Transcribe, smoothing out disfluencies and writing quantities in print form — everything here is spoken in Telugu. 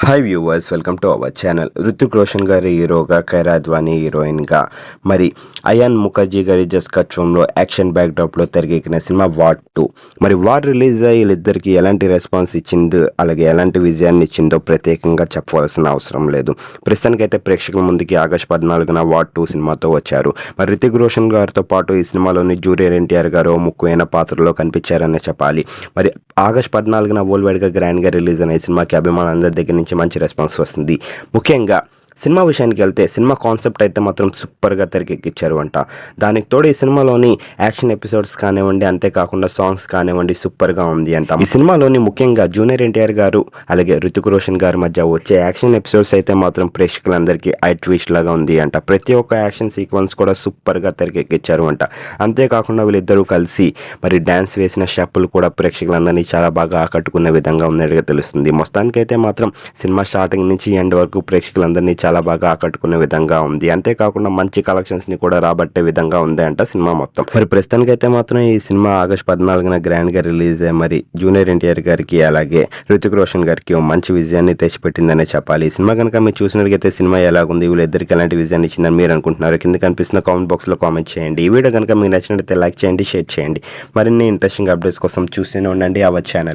Hi viewers, welcome to our channel. Ruthik Roshan గారి హీరోగా, కైరా అద్వానీ హీరోయిన్గా, మరి అయాన్ ముఖర్జీ గారి దర్శకత్వంలో యాక్షన్ బ్యాక్డ్రాప్లో తెరకెక్కిన సినిమా వార్ 2. మరి వార్ రిలీజ్ అయ్యి వీళ్ళిద్దరికి ఎలాంటి రెస్పాన్స్ ఇచ్చిందో, అలాగే ఎలాంటి విజయాన్ని ఇచ్చిందో ప్రత్యేకంగా చెప్పవలసిన అవసరం లేదు. ప్రస్తుతానికైతే ప్రేక్షకుల ముందుకి ఆగస్టు 14న వార్ 2 సినిమాతో వచ్చారు. మరి రుతిక్ రోషన్ గారితో పాటు ఈ సినిమాలోని జూనియర్ ఎన్టీఆర్ గారు ముఖ్యమైన పాత్రలో కనిపించారనే చెప్పాలి. మరి ఆగస్టు 14న వరల్డ్ వైడ్గా గ్రాండ్గా రిలీజ్ అయిన ఈ సినిమాకి అభిమానులందరి దగ్గర నుంచి మంచి రెస్పాన్స్ వస్తుంది. ముఖ్యంగా సినిమా విషయానికి వెళ్తే సినిమా కాన్సెప్ట్ అయితే మాత్రం సూపర్గా తెరకెక్కించారు అంట. దానికి తోడు ఈ సినిమాలోని యాక్షన్ ఎపిసోడ్స్ కానివ్వండి, అంతేకాకుండా సాంగ్స్ కానివ్వండి సూపర్గా ఉంది అంట. ఈ సినిమాలోని ముఖ్యంగా జూనియర్ ఎన్టీఆర్ గారు అలాగే రుతిక్ రోషన్ గారి మధ్య వచ్చే యాక్షన్ ఎపిసోడ్స్ అయితే మాత్రం ప్రేక్షకులందరికీ ఐ ట్విస్ట్ లాగా ఉంది అంట. ప్రతి ఒక్క యాక్షన్ సీక్వెన్స్ కూడా సూపర్గా తెరకెక్కించారు అంట. అంతేకాకుండా వీళ్ళిద్దరూ కలిసి మరి డ్యాన్స్ వేసిన స్టెప్పులు కూడా ప్రేక్షకులందరినీ చాలా బాగా ఆకట్టుకునే విధంగా ఉన్నట్టుగా తెలుస్తుంది. మొత్తానికైతే మాత్రం సినిమా స్టార్టింగ్ నుంచి ఎండ్ వరకు ప్రేక్షకులందరినీ చాలా బాగా ఆకట్టుకునే విధంగా ఉంది. అంతేకాకుండా మంచి కలెక్షన్స్ని కూడా రాబట్టే విధంగా ఉంది అంట సినిమా మొత్తం. మరి ప్రస్తుతానికైతే మాత్రం ఈ సినిమా ఆగస్టు 14న గ్రాండ్గా రిలీజ్ అయ్యి మరి జూనియర్ ఎన్టీఆర్ గారికి అలాగే రుతిక్ రోషన్ గారికి మంచి విజయాన్ని తెచ్చిపెట్టిందనే చెప్పాలి. ఈ సినిమా కనుక మీరు చూసినట్లయితే సినిమా ఎలాగుంది, వీళ్ళిద్దరికి ఎలాంటి విజయాన్ని ఇచ్చిందని మీరు అనుకుంటున్నారు? కింద కనిపిస్తున్న కామెంట్ బాక్స్లో కామెంట్ చేయండి. ఈ వీడియో కనుక మీకు నచ్చినట్లయితే లైక్ చేయండి, షేర్ చేయండి. మరిన్ని ఇంట్రెస్టింగ్ అప్డేట్స్ కోసం చూస్తూనే ఉండండి అవర్ ఛానల్.